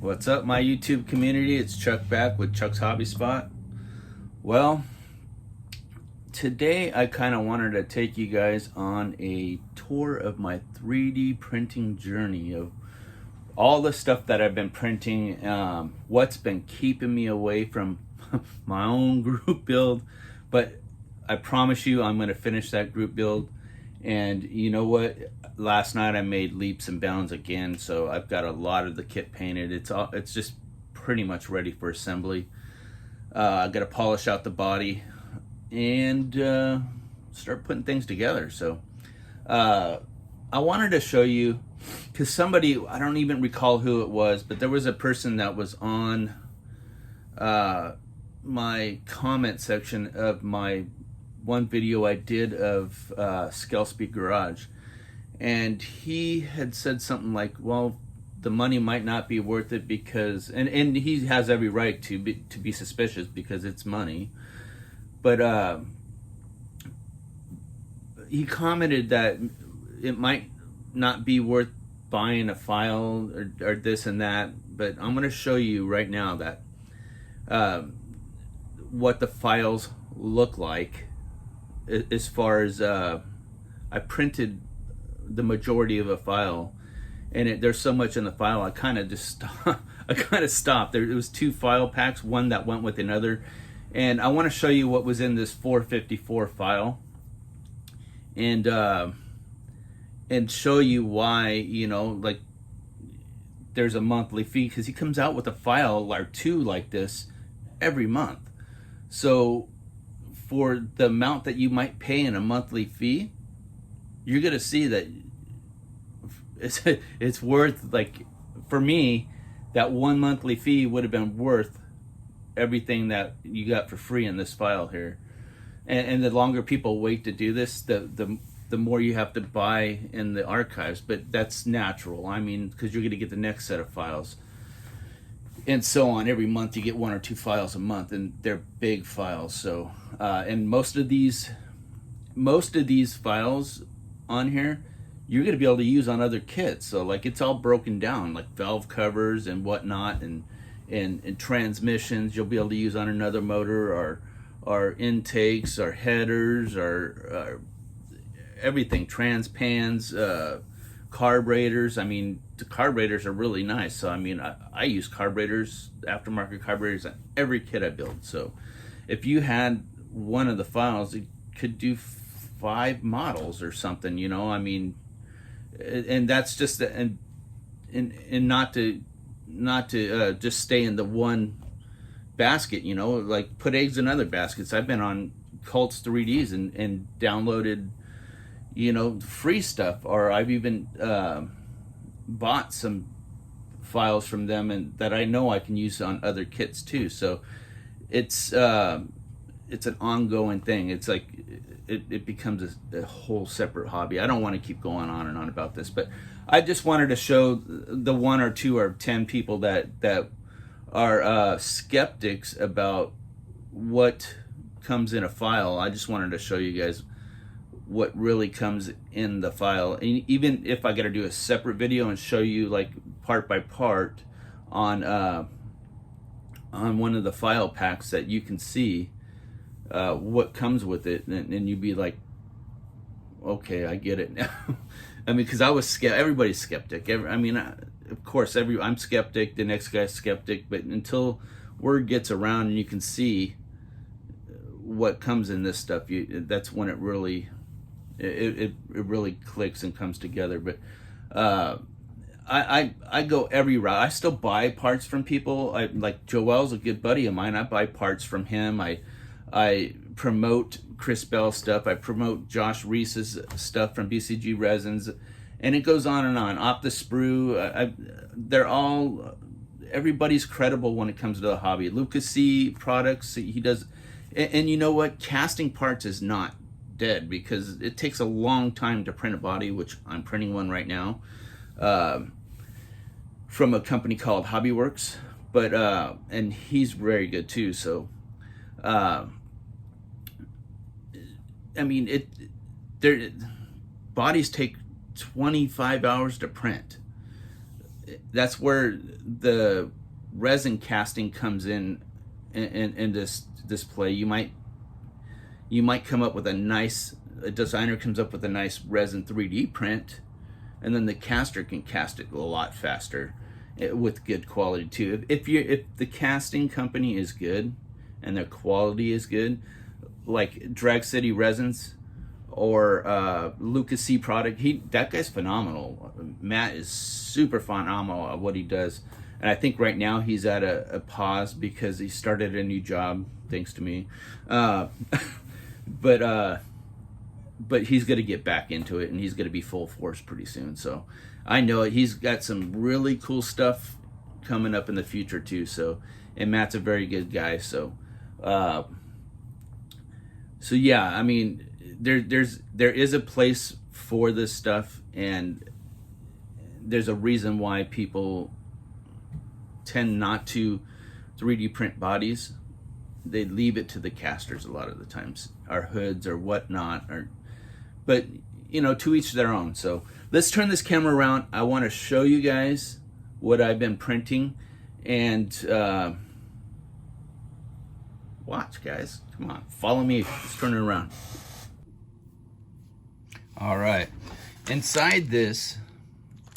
What's up, my YouTube community? It's Chuck back with Chuck's Hobby Spot. Well, today I kind of wanted to take you guys on a tour of my 3D printing journey of all the stuff that I've been printing, what's been keeping me away from my own group build. But I promise you I'm going to finish that group build. And you know what? Last night I made leaps and bounds again, so I've got a lot of the kit painted. It's just pretty much ready for assembly. I got to polish out the body and start putting things together. So I wanted to show you, because somebody, I don't even recall who it was, but there was a person that was on my comment section of my one video I did of Scale Garage, and he had said something like, well, the money might not be worth it because, and he has every right to be suspicious because it's money, but he commented that it might not be worth buying a file or this and that. But I'm going to show you right now that what the files look like. As far as I printed the majority of a file, and there's so much in the file, I kind of just stopped. There was 2 file packs, one that went with another, and I want to show you what was in this 454 file, and show you why, you know, like there's a monthly fee, because he comes out with a file or 2 like this every month. So for the amount that you might pay in a monthly fee, you're gonna see that it's worth, like, for me, that 1 monthly fee would have been worth everything that you got for free in this file here. And the longer people wait to do this, the more you have to buy in the archives. But that's natural. I mean, because you're gonna get the next set of files, and so on. Every month you get 1 or 2 files a month, and they're big files. So and most of these files on here you're going to be able to use on other kits. So like, it's all broken down, like valve covers and whatnot, and transmissions you'll be able to use on another motor, or intakes, or headers, or everything, transpans, carburetors. I mean, the carburetors are really nice. So I mean, I use carburetors, aftermarket carburetors, on every kit I build. So if you had one of the files, it could do 5 models or something, you know. I mean, and that's just and not to just stay in the one basket, you know, like put eggs in other baskets. I've been on Cults 3Ds and downloaded, you know, free stuff, or I've even bought some files from them, and that I know I can use on other kits too. So it's an ongoing thing. It's like it becomes a whole separate hobby. I don't want to keep going on and on about this, but I just wanted to show the 1 or 2 or 10 people that are skeptics about what comes in a file. I just wanted to show you guys what really comes in the file. And even if I got to do a separate video and show you, like, part by part on one of the file packs, that you can see what comes with it, and you'd be like, okay, I get it now. I mean, because I was everybody's skeptic. Of course, I'm skeptic, the next guy's skeptic, but until word gets around and you can see what comes in this stuff, that's when it really clicks and comes together. But I go every route. I still buy parts from people. Like Joel's a good buddy of mine. I buy parts from him. I promote Chris Bell stuff. I promote Josh Reese's stuff from BCG Resins, and it goes on and on. Optus Sprue. They're all, everybody's credible when it comes to the hobby. Lucas C products, he does, and you know what? Casting parts is not dead, because it takes a long time to print a body, which I'm printing one right now, from a company called Hobbyworks. But and he's very good too. So I mean, bodies take 25 hours to print. that's where the resin casting comes in this play. You might come up with a designer comes up with a nice resin 3D print, and then the caster can cast it a lot faster with good quality too. If the casting company is good and their quality is good, like Drag City Resins or Lucas C Product, that guy's phenomenal. Matt is super phenomenal at what he does, and I think right now he's at a pause because he started a new job thanks to me. But he's going to get back into it, and he's going to be full force pretty soon. So I know it. He's got some really cool stuff coming up in the future too. So, and Matt's a very good guy. So yeah, I mean, there is a place for this stuff, and there's a reason why people tend not to 3D print bodies. They leave it to the casters a lot of the times, or hoods or whatnot, but you know, to each their own. So let's turn this camera around. I want to show you guys what I've been printing, and watch, guys. Come on, follow me. Let's turn it around. All right, inside this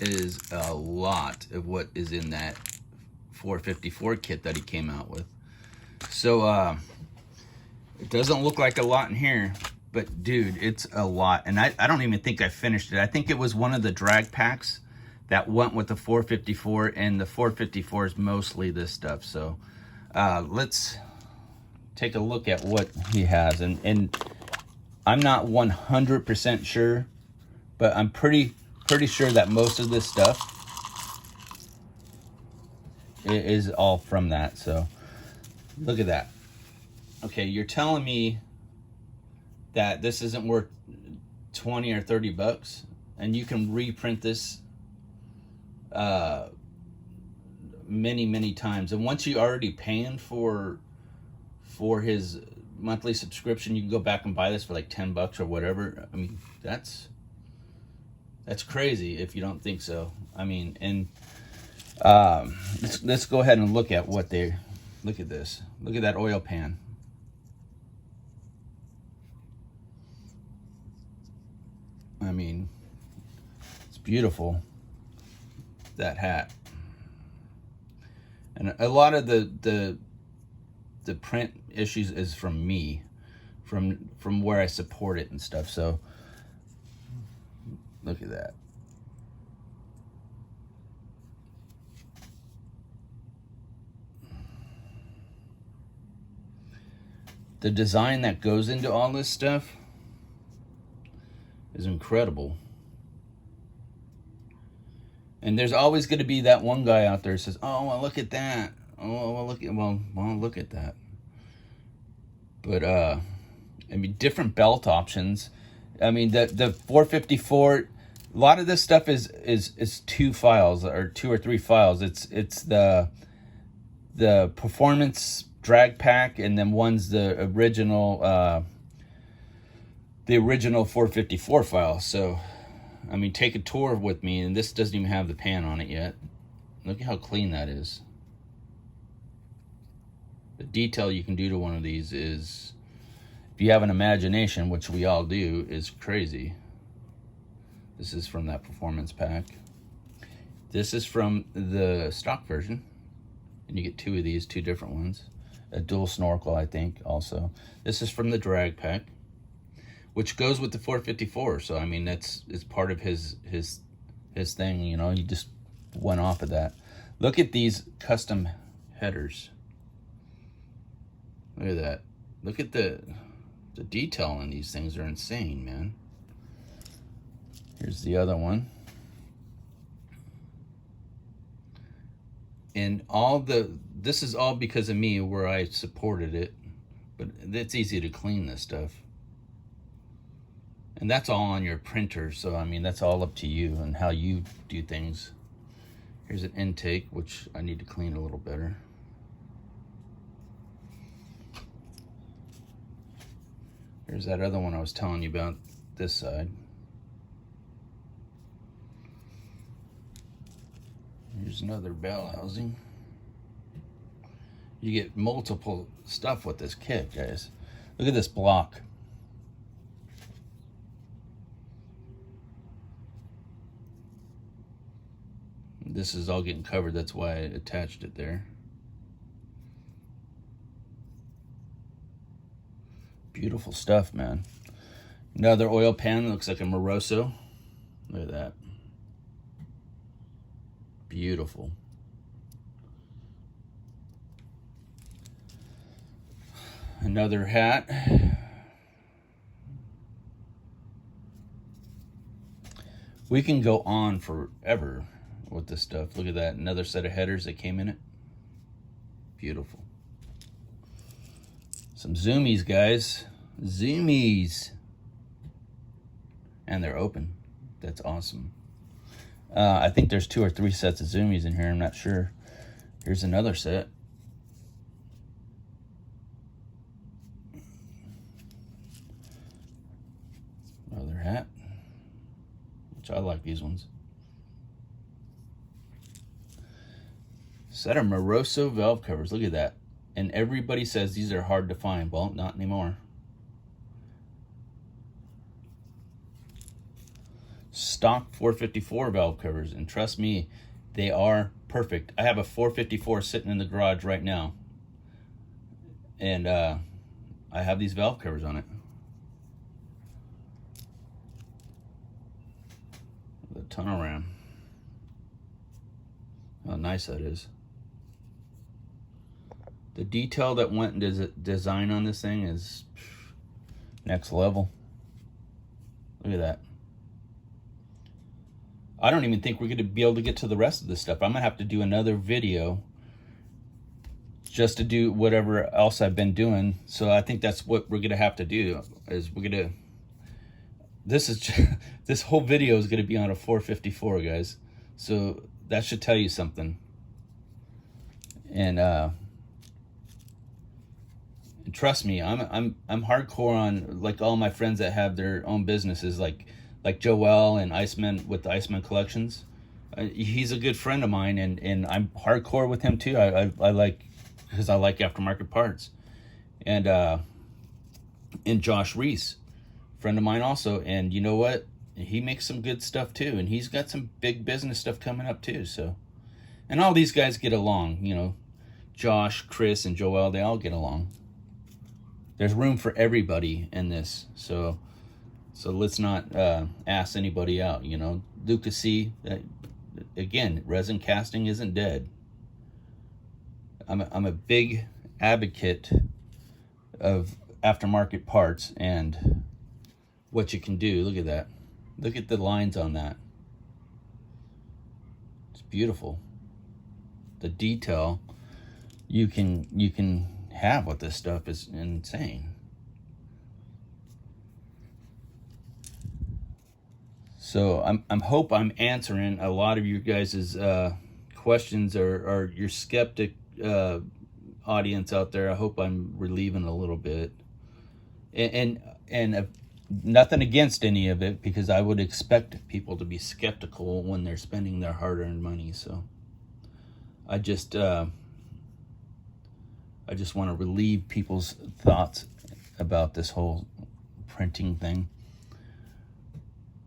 is a lot of what is in that 454 kit that he came out with. So it doesn't look like a lot in here, but dude, it's a lot. And I don't even think I finished it. I think it was one of the drag packs that went with the 454, and the 454 is mostly this stuff. So let's take a look at what he has. And I'm not 100% sure, but I'm pretty sure that most of this stuff is all from that. So look at that. Okay, you're telling me that this isn't worth 20 or 30 bucks, and you can reprint this many times. And once you're already paying for his monthly subscription, you can go back and buy this for like 10 bucks or whatever. I mean, that's crazy if you don't think so. I mean, and let's go ahead and look at what they look at this. Look at that oil pan. I mean, it's beautiful, that hat. And a lot of the print issues is from me, from where I support it and stuff. So look at that. The design that goes into all this stuff is incredible. And there's always going to be that one guy out there who says, "Oh, well, look at that. Oh, well, look at that." But I mean, different belt options. I mean, the 454. A lot of this stuff is 2 files or 2 or 3 files. It's the performance drag pack, and then one's the original 454 file. So I mean, take a tour with me, and this doesn't even have the pan on it yet. Look at how clean that is. The detail you can do to one of these is, if you have an imagination, which we all do, is crazy. This is from that performance pack. This is from the stock version, and you get 2 of these, 2 different ones. A dual snorkel, I think, also. This is from the drag pack, which goes with the 454. So I mean, it's part of his thing, you know. He just went off of that. Look at these custom headers. Look at that. Look at the detail on these things are insane, man. Here's the other one. And this is all because of me, where I supported it, but it's easy to clean this stuff. And that's all on your printer, so I mean, that's all up to you and how you do things. Here's an intake, which I need to clean a little better. Here's that other one I was telling you about, this side. Here's another bell housing. You get multiple stuff with this kit, guys. Look at this block. This is all getting covered, that's why I attached it there. Beautiful stuff, man. Another oil pan, looks like a Moroso. Look at that. Beautiful. Another hat. We can go on forever with this stuff. Look at that. Another set of headers that came in it. Beautiful. Some zoomies, guys. Zoomies. And they're open. That's awesome. I think there's 2 or 3 sets of zoomies in here. I'm not sure. Here's another set. Another hat. Which I like these ones. Set of Moroso valve covers. Look at that. And everybody says these are hard to find. Well, not anymore. Stock 454 valve covers, and trust me, they are perfect. I have a 454 sitting in the garage right now, and I have these valve covers on it. The tunnel ram. How nice that is. The detail that went into design on this thing is next level. Look at that. I don't even think we're going to be able to get to the rest of this stuff. I'm going to have to do another video just to do whatever else I've been doing. So I think that's what we're going to have to do, is we're going to... This whole video is going to be on a 454, guys. So that should tell you something. And trust me, I'm hardcore on, like, all my friends that have their own businesses, like Joel and Iceman with the Iceman Collections. He's a good friend of mine, and I'm hardcore with him too. I like, because I like aftermarket parts. And Josh Reese, friend of mine also, and you know what? He makes some good stuff too, and he's got some big business stuff coming up too. So, and all these guys get along, you know. Josh, Chris, and Joel, they all get along. There's room for everybody in this, so let's not ask anybody out, you know. Lucasy, again, resin casting isn't dead. I'm a big advocate of aftermarket parts and what you can do. Look at that. Look at the lines on that. It's beautiful. The detail you can have with this stuff is insane. So I'm hope I'm answering a lot of you guys' questions, or your skeptic audience out there. I hope I'm relieving a little bit, and nothing against any of it, because I would expect people to be skeptical when they're spending their hard-earned money. So I just want to relieve people's thoughts about this whole printing thing.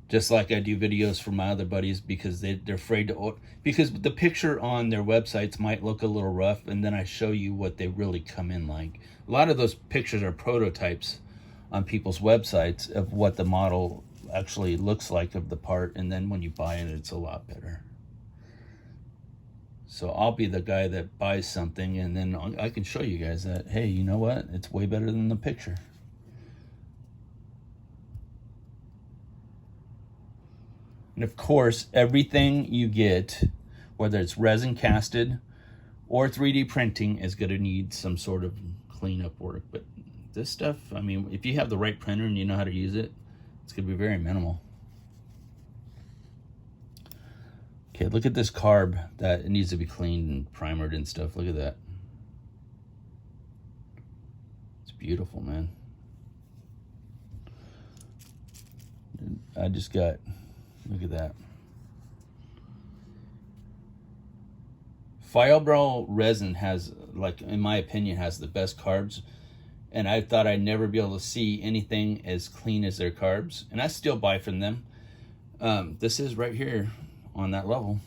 Just like I do videos for my other buddies, because they're afraid to, because the picture on their websites might look a little rough, and then I show you what they really come in like. A lot of those pictures are prototypes on people's websites of what the model actually looks like of the part, and then when you buy it, it's a lot better. So I'll be the guy that buys something, and then I can show you guys that, hey, you know what? It's way better than the picture. And of course, everything you get, whether it's resin casted or 3D printing, is going to need some sort of cleanup work. But this stuff, I mean, if you have the right printer and you know how to use it, it's going to be very minimal. Okay, look at this carb that it needs to be cleaned and primered and stuff. Look at that. It's beautiful, man. I just got, look at that. Firebrel resin has, like, in my opinion, has the best carbs. And I thought I'd never be able to see anything as clean as their carbs. And I still buy from them. This is right here on that level.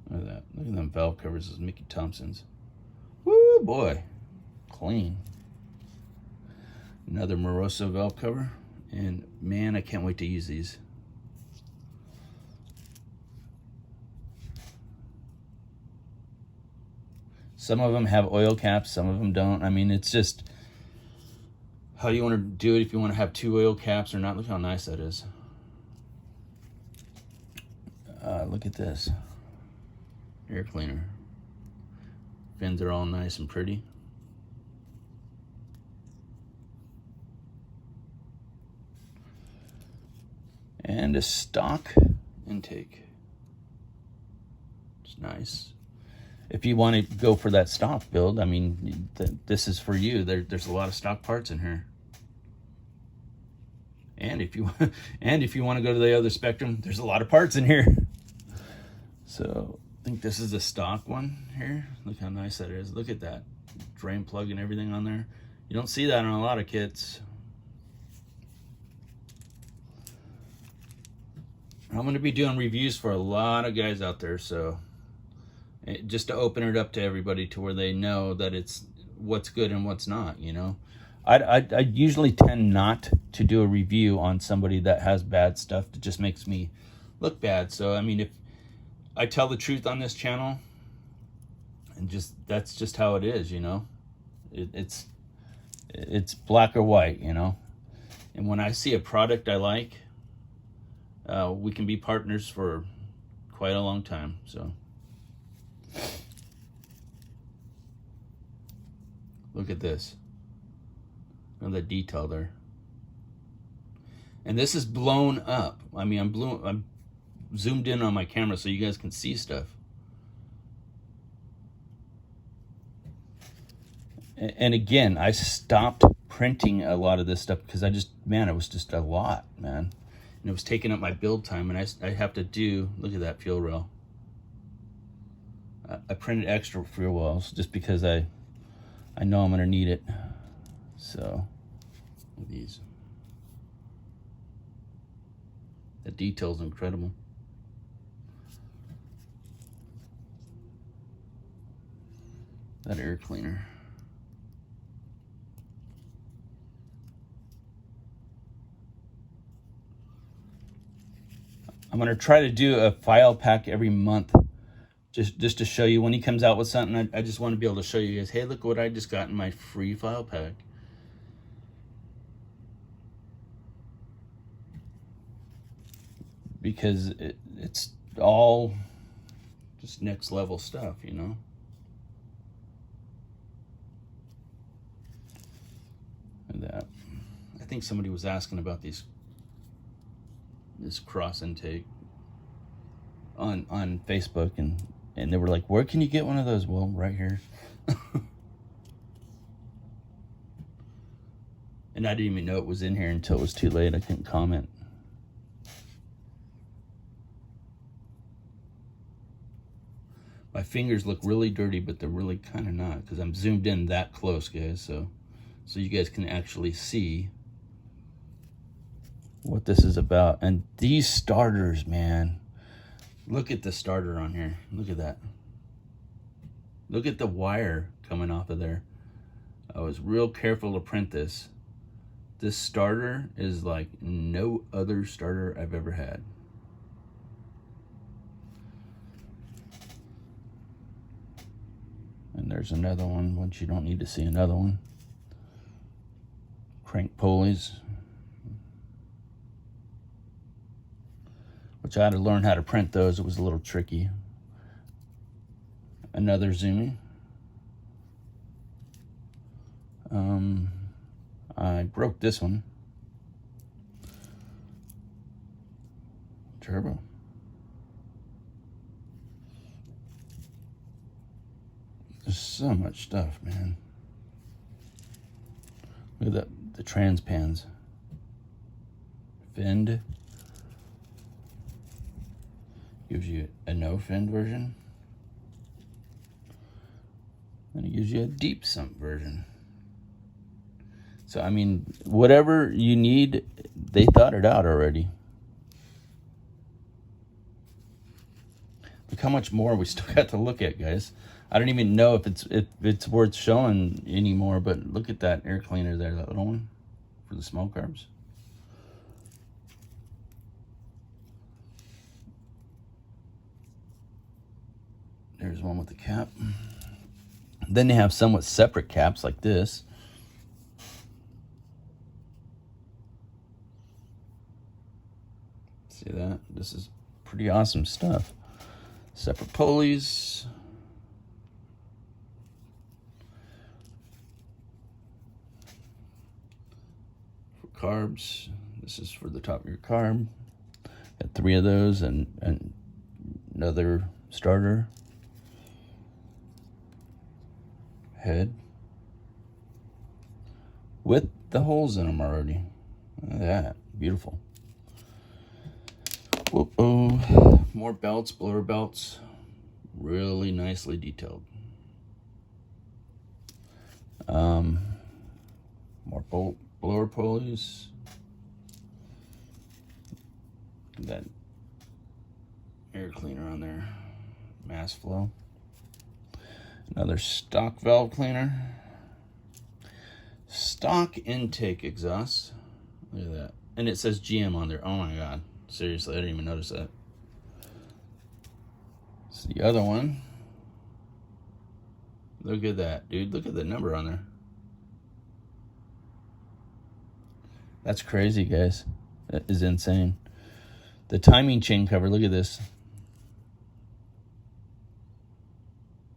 Look at that. Look at them valve covers, those Mickey Thompsons. Woo, boy. Clean. Another Moroso valve cover. And man, I can't wait to use these. Some of them have oil caps, some of them don't. I mean, it's just how you want to do it, if you want to have 2 oil caps or not. Look how nice that is. Look at this. Air cleaner. Fins are all nice and pretty. And a stock intake. It's nice. If you want to go for that stock build, I mean, this is for you. There's a lot of stock parts in here. And if you want to go to the other spectrum, there's a lot of parts in here. So I think this is a stock one here. Look how nice that is. Look at that drain plug and everything on there. You don't see that on a lot of kits. I'm going to be doing reviews for a lot of guys out there, so just to open it up to everybody to where they know that it's what's good and what's not, you know. I usually tend not to do a review on somebody that has bad stuff. It just makes me look bad. So I mean, if I tell the truth on this channel, and that's just how it is, you know. It's black or white, you know. And when I see a product I like, we can be partners for quite a long time. So look at this. Look at the detail there. And this is blown up. I mean, I'm zoomed in on my camera so you guys can see stuff. And again, I stopped printing a lot of this stuff because it was just a lot, man. And it was taking up my build time, and I have to do, look at that fuel rail. I printed extra fuel rails just because I know I'm gonna need it. So, look at these. The detail's incredible. That air cleaner. I'm gonna try to do a file pack every month, just to show you when he comes out with something. I just want to be able to show you guys, hey, look what I just got in my free file pack. Because it's all just next level stuff, you know. And that, I think somebody was asking about this cross intake on Facebook, and they were like, where can you get one of those? Well, right here. And I didn't even know it was in here until it was too late. I couldn't comment. My fingers look really dirty, but they're really kind of not, because I'm zoomed in that close, guys, so you guys can actually see what this is about. And these starters, man, look at the starter on here. Look at that. Look at the wire coming off of there. I was real careful to print this. This starter is like no other starter I've ever had. And there's another one, once you don't need to see another one. Crank pulleys, which I had to learn how to print those. It was a little tricky. Another Zoomy. I broke this one. Turbo. There's so much stuff, man. Look at that, the trans pans. Fend. Gives you a no fin version. And it gives you a deep sump version. So, I mean, whatever you need, they thought it out already. Look how much more we still got to look at, guys. I don't even know if it's worth showing anymore, but look at that air cleaner there, that little one for the smoke carbs. There's one with the cap. Then they have some with separate caps like this. See that? This is pretty awesome stuff. Separate pulleys. For carbs. This is for the top of your carb. Got 3 of those and another starter. Head. With the holes in them already. Look at that. Beautiful. Whoa, more belts, blower belts, really nicely detailed. More blower pulleys. That air cleaner on there, mass flow. Another stock valve cleaner. Stock intake exhaust. Look at that, and it says GM on there. Oh my God. Seriously, I didn't even notice that. It's the other one. Look at that, dude. Look at the number on there. That's crazy, guys. That is insane. The timing chain cover, look at this.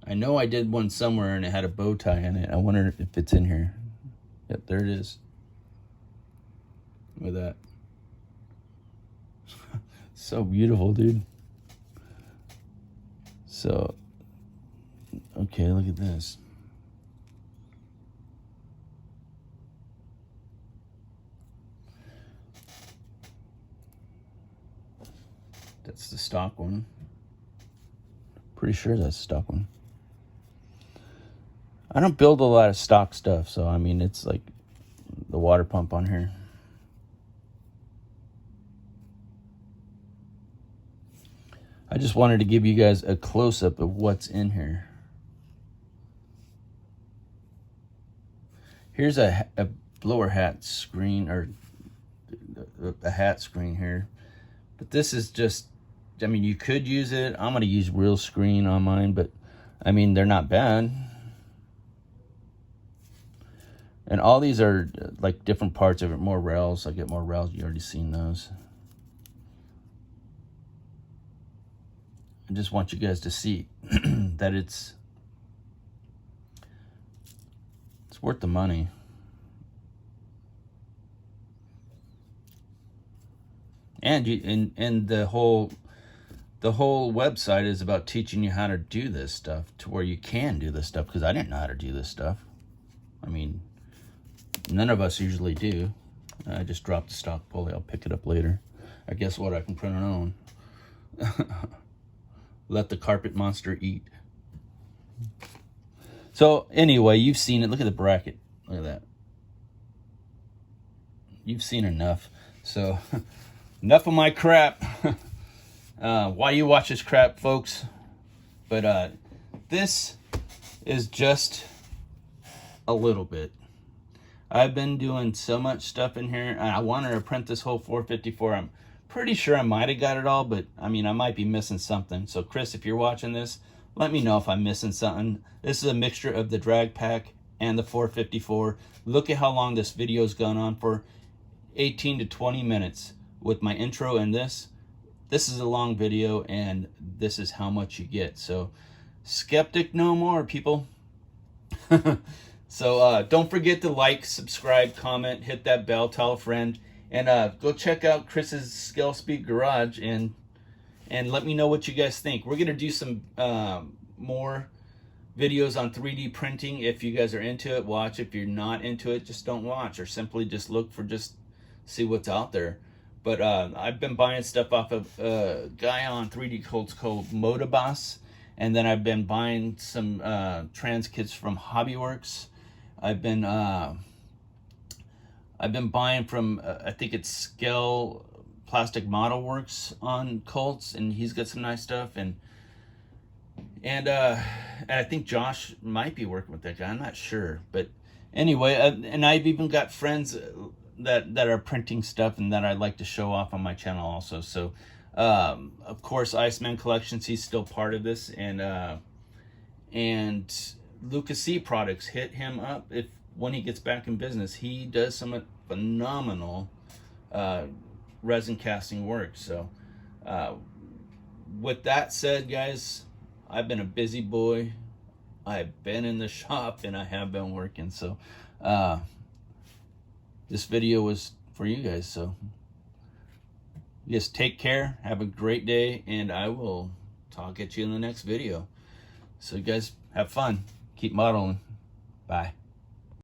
I know I did one somewhere and it had a bow tie in it. I wonder if it's in here. Yep, there it is. Look at that. So beautiful, dude. So, okay, look at this. That's the stock one. Pretty sure that's the stock one. I don't build a lot of stock stuff, so I mean, it's like the water pump on here. I just wanted to give you guys a close-up of what's in here. Here's a blower hat screen, or a hat screen here. But this is just, I mean, you could use it. I'm going to use real screen on mine, but I mean, they're not bad. And all these are like different parts of it, more rails. I get more rails. You already seen those. I just want you guys to see that it's worth the money. And the whole website is about teaching you how to do this stuff to where you can do this stuff, because I didn't know how to do this stuff. I mean, none of us usually do. I just dropped the stock pulley. I'll pick it up later. I guess what, I can print it on. Let the carpet monster eat. So anyway, you've seen it. Look at the bracket. Look at that. You've seen enough. So enough of my crap. Why you watch this crap, folks? But this is just a little bit. I've been doing so much stuff in here. I wanted to print this whole 454. I'm pretty sure I might have got it all, but I mean, I might be missing something. So Chris, if you're watching this, let me know if I'm missing something. This is a mixture of the drag pack and the 454. Look at how long this video's gone on for. 18 to 20 minutes with my intro and this. This is a long video, and this is how much you get. So skeptic no more, people. So don't forget to like, subscribe, comment, hit that bell, tell a friend. And go check out Chris's Scale Speed Garage and let me know what you guys think. We're going to do some more videos on 3D printing. If you guys are into it, watch. If you're not into it, just don't watch, or simply just look for, just see what's out there. But I've been buying stuff off of a guy on 3D Colts called Motoboss, and then I've been buying some trans kits from Hobbyworks. I've been buying from I think it's Scale Plastic Model Works on Colts, and he's got some nice stuff. And I think Josh might be working with that guy. I'm not sure, but anyway, and I've even got friends that are printing stuff and that I'd like to show off on my channel also. So, of course, Iceman Collections, he's still part of this, and Lucas C Products, hit him up when he gets back in business. He does some phenomenal resin casting work. So, with that said, guys, I've been a busy boy. I've been in the shop and I have been working. So this video was for you guys. So just take care. Have a great day. And I will talk at you in the next video. So you guys have fun. Keep modeling. Bye.